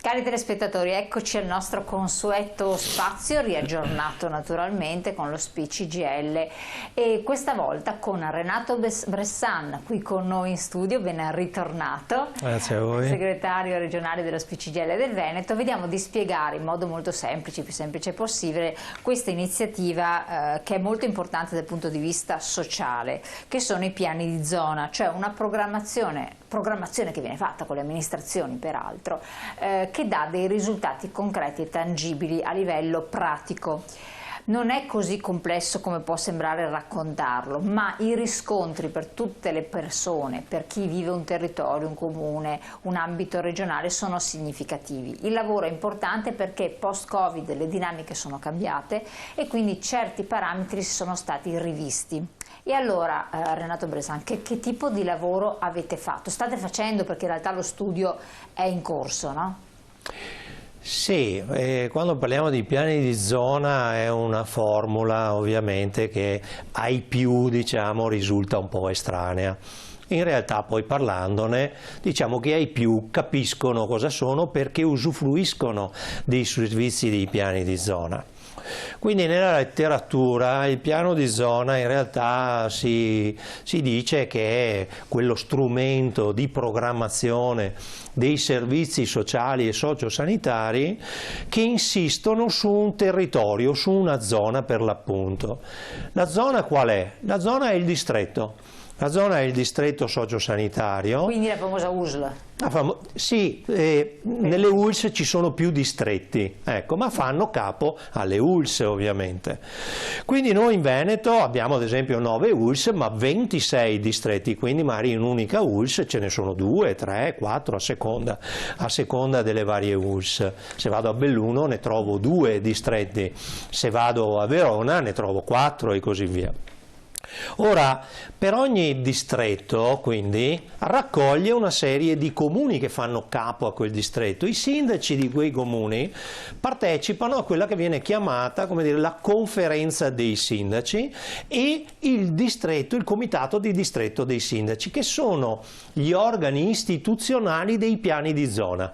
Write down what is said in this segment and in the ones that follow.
Cari telespettatori, eccoci al nostro consueto spazio riaggiornato naturalmente con lo Speech CGIL e questa volta con Renato Bressan qui con noi in studio, ben ritornato. Grazie a voi. Segretario regionale dello Speech CGIL del Veneto. Vediamo di spiegare in modo molto semplice, più semplice possibile, questa iniziativa che è molto importante dal punto di vista sociale, che sono i piani di zona, cioè una programmazione che viene fatta con le amministrazioni peraltro, che dà dei risultati concreti e tangibili a livello pratico. Non è così complesso come può sembrare raccontarlo, ma i riscontri per tutte le persone, per chi vive un territorio, un comune, un ambito regionale sono significativi. Il lavoro è importante perché post-Covid le dinamiche sono cambiate e quindi certi parametri sono stati rivisti. E allora Renato Bressan, che tipo di lavoro avete fatto? State facendo, perché in realtà lo studio è in corso, no? Sì, quando parliamo di piani di zona è una formula ovviamente che ai più risulta un po' estranea. In realtà poi parlandone diciamo che ai più capiscono cosa sono perché usufruiscono dei servizi dei piani di zona. Quindi nella letteratura il piano di zona in realtà si dice che è quello strumento di programmazione dei servizi sociali e sociosanitari che insistono su un territorio, su una zona per l'appunto. La zona qual è? La zona è il distretto. La zona è il distretto sociosanitario. Quindi la famosa USL. Sì, nelle ULS ci sono più distretti, ecco, ma fanno capo alle ULS ovviamente. Quindi noi in Veneto abbiamo ad esempio 9 ULS ma 26 distretti, quindi magari in un'unica ULS ce ne sono 2, 3, 4 a seconda delle varie ULS. Se vado a Belluno ne trovo 2 distretti, se vado a Verona ne trovo 4 e così via. Ora, per ogni distretto, quindi, raccoglie una serie di comuni che fanno capo a quel distretto. I sindaci di quei comuni partecipano a quella che viene chiamata, come dire, la conferenza dei sindaci e il distretto, il comitato di distretto dei sindaci, che sono gli organi istituzionali dei piani di zona.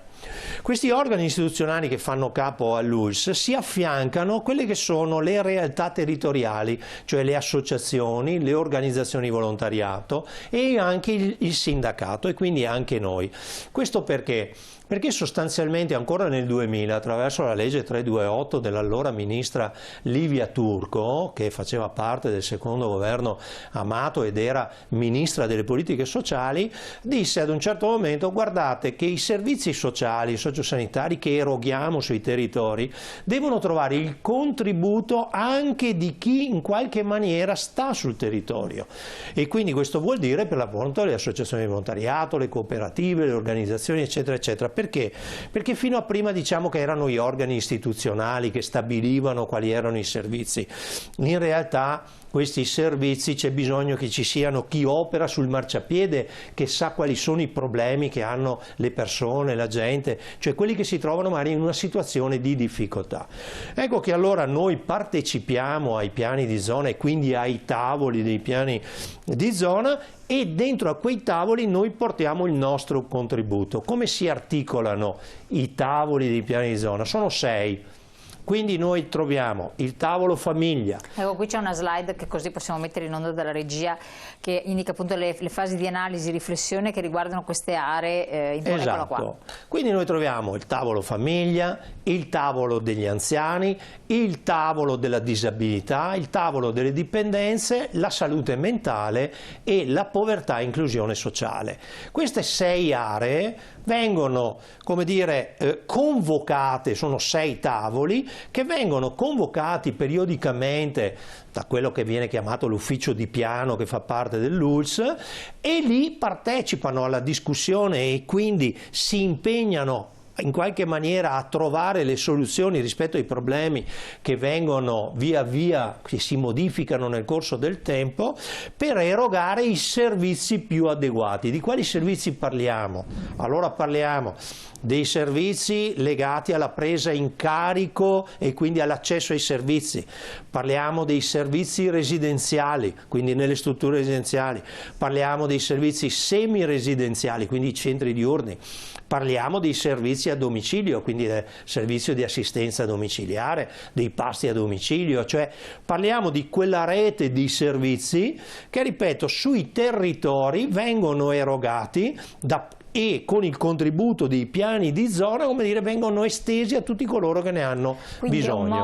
Questi organi istituzionali che fanno capo all'ULS si affiancano a quelle che sono le realtà territoriali, cioè le associazioni, le organizzazioni di volontariato e anche il sindacato e quindi anche noi. Questo perché? Perché sostanzialmente ancora nel 2000, attraverso la legge 328 dell'allora ministra Livia Turco, che faceva parte del secondo governo Amato ed era ministra delle politiche sociali, disse ad un certo momento: guardate che i servizi sociali, sociosanitari che eroghiamo sui territori devono trovare il contributo anche di chi in qualche maniera sta sul territorio. E quindi questo vuol dire per l'appunto le associazioni di volontariato, le cooperative, le organizzazioni eccetera eccetera. Perché? Perché fino a prima diciamo che erano gli organi istituzionali che stabilivano quali erano i servizi. In realtà questi servizi c'è bisogno che ci siano chi opera sul marciapiede, che sa quali sono i problemi che hanno le persone, la gente, cioè quelli che si trovano magari in una situazione di difficoltà. Ecco che allora noi partecipiamo ai piani di zona e quindi ai tavoli dei piani di zona e dentro a quei tavoli noi portiamo il nostro contributo. Come si articolano i tavoli dei piani di zona? Sono 6. Quindi noi troviamo il tavolo famiglia. Ecco, qui c'è una slide che così possiamo mettere in onda dalla regia, che indica appunto le fasi di analisi e riflessione che riguardano queste aree. Esatto. Qua. Quindi noi troviamo il tavolo famiglia, il tavolo degli anziani, il tavolo della disabilità, il tavolo delle dipendenze, la salute mentale e la povertà e inclusione sociale. Queste 6 aree vengono, come dire, convocate, sono 6 tavoli che vengono convocati periodicamente da quello che viene chiamato l'ufficio di piano che fa parte dell'ULS e lì partecipano alla discussione e quindi si impegnano in qualche maniera a trovare le soluzioni rispetto ai problemi che vengono via via, che si modificano nel corso del tempo, per erogare i servizi più adeguati. Di quali servizi parliamo? Allora parliamo dei servizi legati alla presa in carico e quindi all'accesso ai servizi, parliamo dei servizi residenziali, quindi nelle strutture residenziali, parliamo dei servizi semi-residenziali, quindi i centri diurni, parliamo dei servizi a domicilio, quindi del servizio di assistenza domiciliare, dei pasti a domicilio, cioè parliamo di quella rete di servizi che, ripeto, sui territori vengono erogati e con il contributo dei piani di zona, come dire, vengono estesi a tutti coloro che ne hanno bisogno. Quindi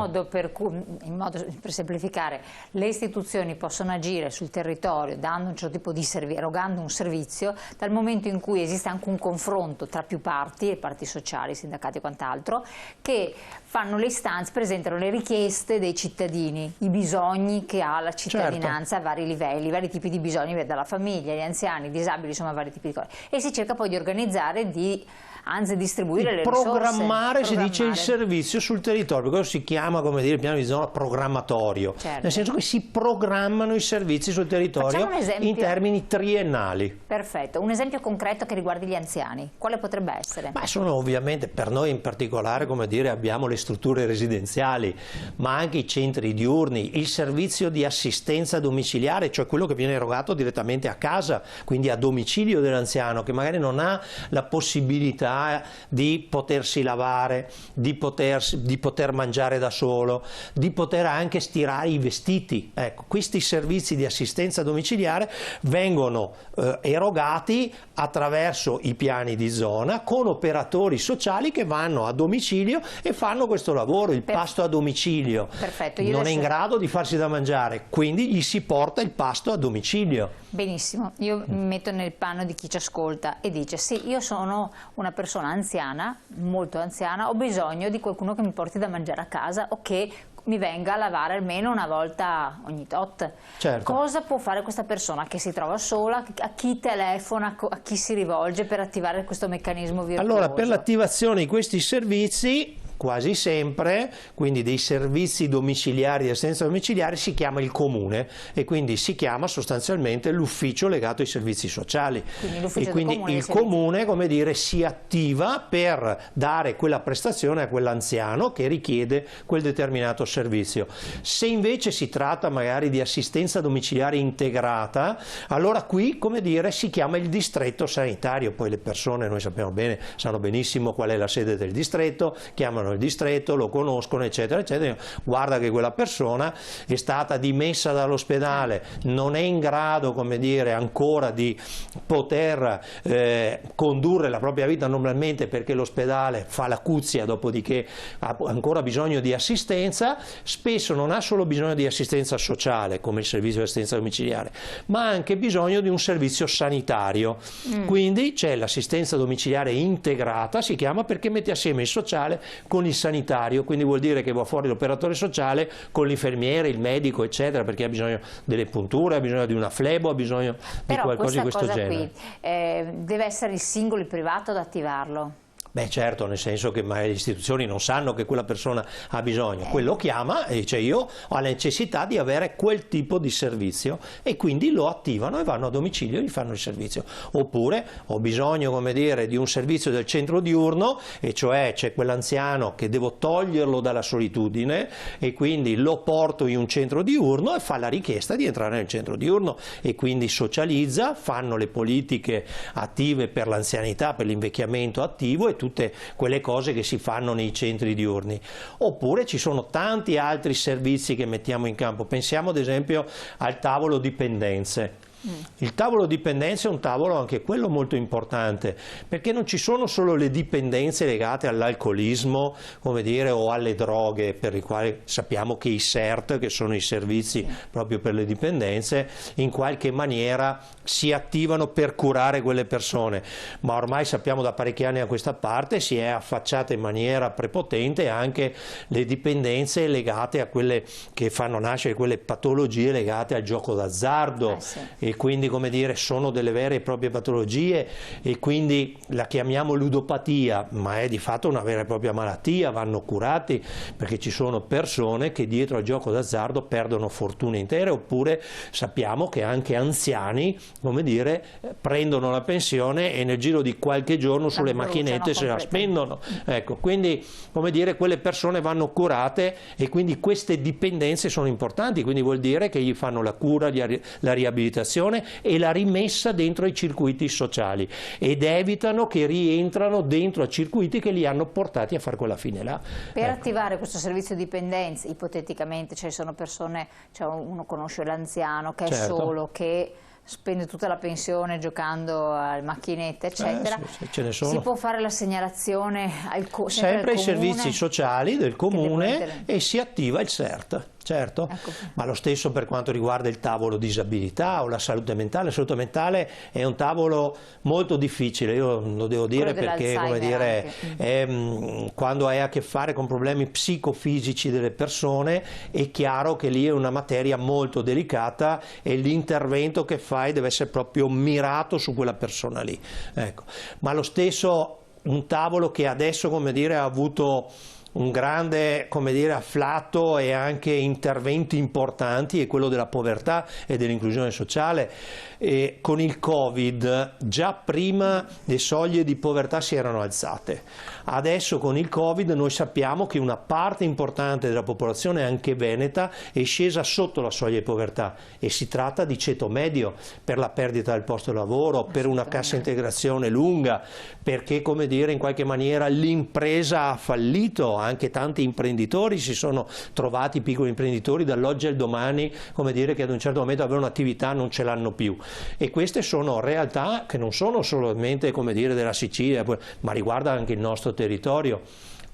un modo per semplificare, le istituzioni possono agire sul territorio dando un certo tipo di erogando un servizio, dal momento in cui esiste anche un confronto tra più parti, le parti sociali, sindacati e quant'altro, che fanno le istanze, presentano le richieste dei cittadini, i bisogni che ha la cittadinanza, a vari livelli, vari tipi di bisogni, dalla famiglia, gli anziani, i disabili, insomma vari tipi di cose, e si cerca poi di organizzare, anzi distribuire le risorse. Programmare, si dice, il servizio sul territorio, questo si chiama, come dire, il piano di zona programmatorio, nel senso che si programmano i servizi sul territorio in termini triennali. Perfetto, un esempio concreto che riguardi gli anziani, quale potrebbe essere? Ma sono ovviamente, per noi in particolare, come dire, abbiamo le strutture residenziali, ma anche i centri diurni, il servizio di assistenza domiciliare, cioè quello che viene erogato direttamente a casa, quindi a domicilio dell'anziano, che magari non ha la possibilità di potersi lavare, di poter mangiare da solo, di poter anche stirare i vestiti. Ecco, questi servizi di assistenza domiciliare vengono erogati attraverso i piani di zona con operatori sociali che vanno a domicilio e fanno questo lavoro, il pasto a domicilio. Perfetto, non è in grado di farsi da mangiare, quindi gli si porta il pasto a domicilio. Benissimo, io mi metto nel panno di chi ci ascolta e dice: sì, io sono una persona anziana, molto anziana, ho bisogno di qualcuno che mi porti da mangiare a casa o che mi venga a lavare almeno una volta ogni tot. Certo. Cosa può fare questa persona che si trova sola? A chi telefona, a chi si rivolge per attivare questo meccanismo virtuoso? Allora, per l'attivazione di questi servizi, quasi sempre, quindi dei servizi domiciliari di assistenza domiciliare, si chiama il comune e quindi si chiama sostanzialmente l'ufficio legato ai servizi sociali. Quindi il comune, come dire, si attiva per dare quella prestazione a quell'anziano che richiede quel determinato servizio. Se invece si tratta magari di assistenza domiciliare integrata, allora qui, come dire, si chiama il distretto sanitario. Poi le persone, noi sappiamo bene, sanno benissimo qual è la sede del distretto, chiamano il distretto, lo conoscono, eccetera, eccetera. Guarda che quella persona è stata dimessa dall'ospedale, non è in grado, come dire, ancora di poter condurre la propria vita normalmente perché l'ospedale fa la cuzia, dopodiché ha ancora bisogno di assistenza. Spesso non ha solo bisogno di assistenza sociale, come il servizio di assistenza domiciliare, ma ha anche bisogno di un servizio sanitario. Quindi c'è l'assistenza domiciliare integrata, si chiama, perché mette assieme il sociale con il sanitario, quindi vuol dire che va fuori l'operatore sociale con l'infermiere, il medico, eccetera, perché ha bisogno delle punture, ha bisogno di una flebo, ha bisogno di qualcosa di questo genere. Qui, deve essere il singolo, il privato ad attivarlo? Beh certo, nel senso che magari le istituzioni non sanno che quella persona ha bisogno, quello chiama e dice: io ho la necessità di avere quel tipo di servizio, e quindi lo attivano e vanno a domicilio e gli fanno il servizio. Oppure ho bisogno, come dire, di un servizio del centro diurno, e cioè c'è quell'anziano che devo toglierlo dalla solitudine e quindi lo porto in un centro diurno e fa la richiesta di entrare nel centro diurno e quindi socializza, fanno le politiche attive per l'anzianità, per l'invecchiamento attivo e tutte quelle cose che si fanno nei centri diurni. Oppure ci sono tanti altri servizi che mettiamo in campo. Pensiamo ad esempio al tavolo dipendenze. Il tavolo dipendenze è un tavolo anche quello molto importante, perché non ci sono solo le dipendenze legate all'alcolismo, come dire, o alle droghe, per i quali sappiamo che i SERT, che sono i servizi proprio per le dipendenze, in qualche maniera si attivano per curare quelle persone, ma ormai sappiamo da parecchi anni a questa parte si è affacciata in maniera prepotente anche le dipendenze legate a quelle che fanno nascere quelle patologie legate al gioco d'azzardo, e e quindi, come dire, sono delle vere e proprie patologie, e quindi la chiamiamo ludopatia, ma è di fatto una vera e propria malattia, vanno curati, perché ci sono persone che dietro al gioco d'azzardo perdono fortune intere, oppure sappiamo che anche anziani, come dire, prendono la pensione e nel giro di qualche giorno sulle macchinette se la spendono. Ecco, quindi, come dire, quelle persone vanno curate, e quindi queste dipendenze sono importanti, quindi vuol dire che gli fanno la cura, la riabilitazione e la rimessa dentro ai circuiti sociali, ed evitano che rientrano dentro a circuiti che li hanno portati a fare quella fine là. Per attivare questo servizio dipendenza, ipoteticamente, cioè sono persone, cioè uno conosce l'anziano che è solo, che spende tutta la pensione giocando alle macchinette, eccetera, ce ne sono. Si può fare la segnalazione sempre ai servizi sociali del comune e si attiva il CERT. Certo, ecco. Ma lo stesso per quanto riguarda il tavolo disabilità o la salute mentale. La salute mentale è un tavolo molto difficile, io lo devo dire, perché, come dire, quando hai a che fare con problemi psicofisici delle persone, è chiaro che lì è una materia molto delicata e l'intervento che fai deve essere proprio mirato su quella persona lì. Ecco. Ma lo stesso un tavolo che adesso, come dire, ha avuto un grande, come dire, afflato e anche interventi importanti, è quello della povertà e dell'inclusione sociale. E con il Covid già prima le soglie di povertà si erano alzate. Adesso con il Covid noi sappiamo che una parte importante della popolazione, anche veneta, è scesa sotto la soglia di povertà, e si tratta di ceto medio, per la perdita del posto di lavoro, per una cassa integrazione lunga, perché, come dire, in qualche maniera l'impresa ha fallito. Anche tanti imprenditori si sono trovati, piccoli imprenditori, dall'oggi al domani, come dire, che ad un certo momento avevano un'attività non ce l'hanno più, e queste sono realtà che non sono solamente, come dire, della Sicilia, ma riguardano anche il nostro territorio.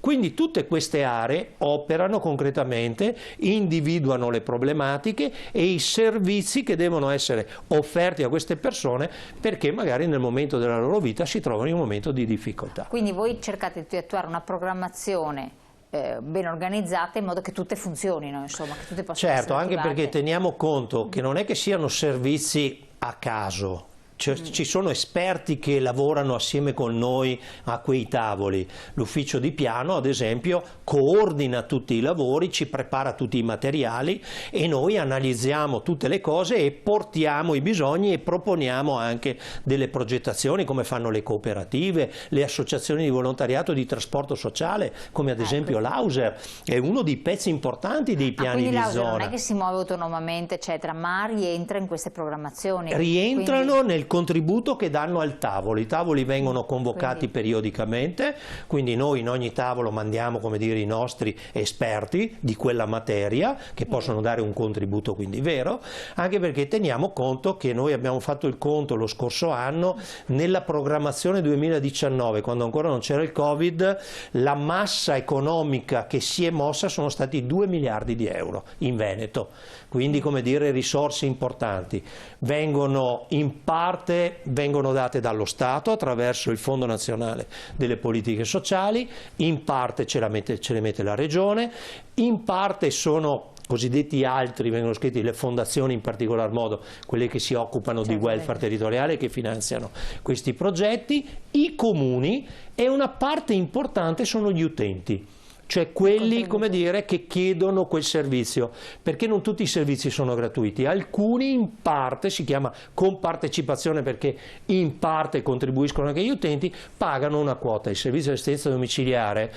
Quindi tutte queste aree operano concretamente, individuano le problematiche e i servizi che devono essere offerti a queste persone, perché magari nel momento della loro vita si trovano in un momento di difficoltà. Quindi voi cercate di attuare una programmazione ben organizzate, in modo che tutte funzionino, insomma, che tutte possano essere anche attivate. Perché teniamo conto che non è che siano servizi a caso. Ci sono esperti che lavorano assieme con noi a quei tavoli. L'ufficio di piano, ad esempio, coordina tutti i lavori, ci prepara tutti i materiali, e noi analizziamo tutte le cose e portiamo i bisogni e proponiamo anche delle progettazioni, come fanno le cooperative, le associazioni di volontariato di trasporto sociale, come ad esempio l'Auser, è uno dei pezzi importanti dei piani di zona. Non è che si muove autonomamente, eccetera, ma rientra in queste programmazioni. Rientrano nel contributo che danno al tavolo. I tavoli vengono convocati periodicamente, quindi noi in ogni tavolo mandiamo, come dire, i nostri esperti di quella materia, che possono dare un contributo quindi vero, anche perché teniamo conto che noi abbiamo fatto il conto lo scorso anno, nella programmazione 2019, quando ancora non c'era il Covid, la massa economica che si è mossa sono stati 2 miliardi di euro in Veneto, quindi, come dire, risorse importanti. Vengono in parte date dallo Stato attraverso il Fondo Nazionale delle Politiche Sociali, in parte ce le mette la Regione, in parte sono cosiddetti altri, vengono scritti le fondazioni, in particolar modo quelle che si occupano di welfare territoriale, che finanziano questi progetti, i comuni, e una parte importante sono gli utenti. Cioè quelli, come dire, che chiedono quel servizio, perché non tutti i servizi sono gratuiti, alcuni in parte, si chiama compartecipazione perché in parte contribuiscono anche gli utenti, pagano una quota. Il servizio di assistenza domiciliare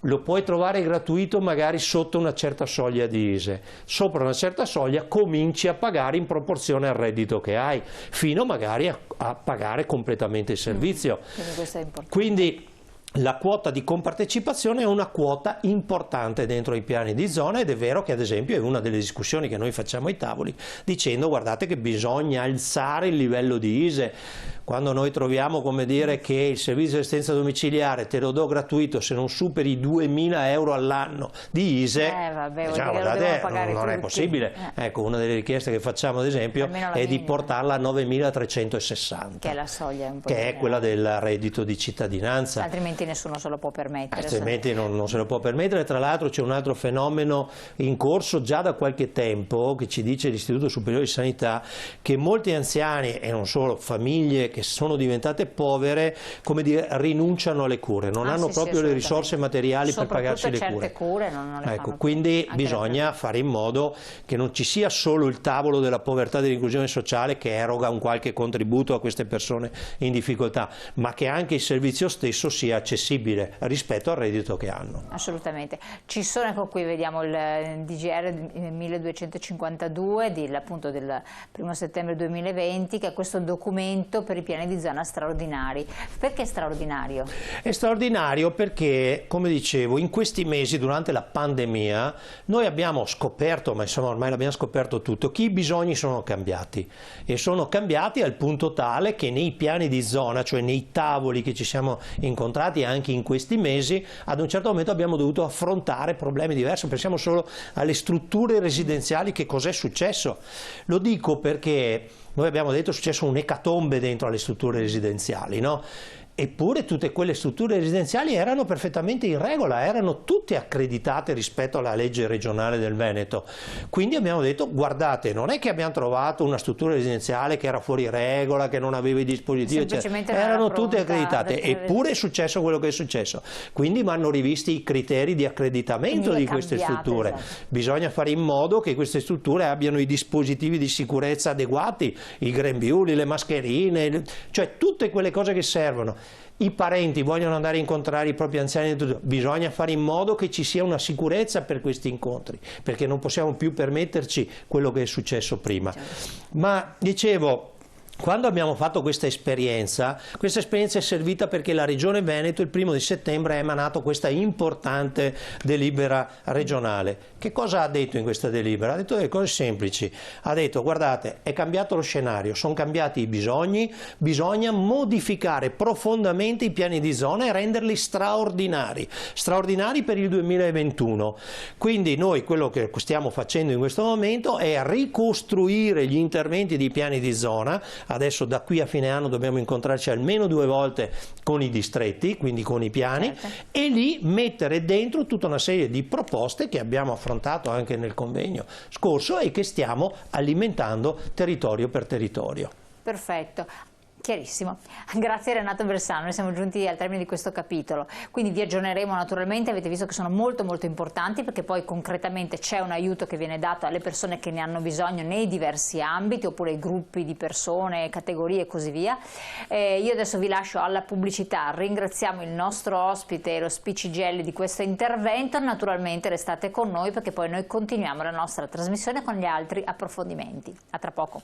lo puoi trovare gratuito magari sotto una certa soglia di ISEE, sopra una certa soglia cominci a pagare in proporzione al reddito che hai, fino magari a pagare completamente il servizio. Quindi questo è importante. Quindi la quota di compartecipazione è una quota importante dentro i piani di zona, ed è vero che ad esempio è una delle discussioni che noi facciamo ai tavoli, dicendo: guardate che bisogna alzare il livello di ISEE. quando noi troviamo, come dire, che il servizio di assistenza domiciliare te lo do gratuito se non superi i 2.000 euro all'anno di ISEE, diciamo, guardate, non è possibile. Ecco, una delle richieste che facciamo ad esempio è di portarla a 9.360, che è la soglia, che è quella del reddito di cittadinanza. Altrimenti nessuno se lo può permettere. Altrimenti non se lo può permettere. Tra l'altro c'è un altro fenomeno in corso già da qualche tempo che ci dice l'Istituto Superiore di Sanità, che molti anziani, e non solo, famiglie che sono diventate povere, come dire, rinunciano alle cure, non hanno proprio le risorse materiali per pagarsi le cure. Cure non le fanno quindi bisogna fare in modo che non ci sia solo il tavolo della povertà e dell'inclusione sociale che eroga un qualche contributo a queste persone in difficoltà, ma che anche il servizio stesso sia accessibile rispetto al reddito che hanno. Assolutamente. Ci sono, ecco qui vediamo il DGR 1252 appunto del 1 settembre 2020, che è questo documento per i piani di zona straordinari. Perché straordinario? È straordinario perché, come dicevo, in questi mesi durante la pandemia noi abbiamo scoperto, ma insomma ormai l'abbiamo scoperto tutto, che i bisogni sono cambiati, e sono cambiati al punto tale che nei piani di zona, cioè nei tavoli che ci siamo incontrati anche in questi mesi, ad un certo momento abbiamo dovuto affrontare problemi diversi. Pensiamo solo alle strutture residenziali, che cos'è successo. Lo dico perché noi abbiamo detto che è successo un'ecatombe dentro alle strutture residenziali, no? Eppure tutte quelle strutture residenziali erano perfettamente in regola, erano tutte accreditate rispetto alla legge regionale del Veneto. Quindi abbiamo detto: guardate, non è che abbiamo trovato una struttura residenziale che era fuori regola, che non aveva i dispositivi, erano tutte accreditate, eppure è successo quello che è successo. Quindi vanno rivisti i criteri di accreditamento di queste strutture. Esatto. Bisogna fare in modo che queste strutture abbiano i dispositivi di sicurezza adeguati, i grembiuli, le mascherine, cioè tutte quelle cose che servono. I parenti vogliono andare a incontrare i propri anziani, bisogna fare in modo che ci sia una sicurezza per questi incontri, perché non possiamo più permetterci quello che è successo prima. Ma dicevo, quando abbiamo fatto questa esperienza è servita perché la Regione Veneto il 1° di settembre ha emanato questa importante delibera regionale. Che cosa ha detto in questa delibera? Ha detto delle cose semplici. Ha detto: guardate, è cambiato lo scenario, sono cambiati i bisogni, bisogna modificare profondamente i piani di zona e renderli straordinari per il 2021. Quindi noi quello che stiamo facendo in questo momento è ricostruire gli interventi di piani di zona. Adesso da qui a fine anno dobbiamo incontrarci almeno 2 volte con i distretti, quindi con i piani, e lì mettere dentro tutta una serie di proposte che abbiamo affrontato anche nel convegno scorso e che stiamo alimentando territorio per territorio. Perfetto. Chiarissimo. Grazie Renato Bersano, noi siamo giunti al termine di questo capitolo, quindi vi aggiorneremo naturalmente. Avete visto che sono molto importanti, perché poi concretamente c'è un aiuto che viene dato alle persone che ne hanno bisogno nei diversi ambiti, oppure ai gruppi di persone, categorie e così via. Io adesso vi lascio alla pubblicità, ringraziamo il nostro ospite, lo Spicigelli, di questo intervento. Naturalmente restate con noi, perché poi noi continuiamo la nostra trasmissione con gli altri approfondimenti. A tra poco.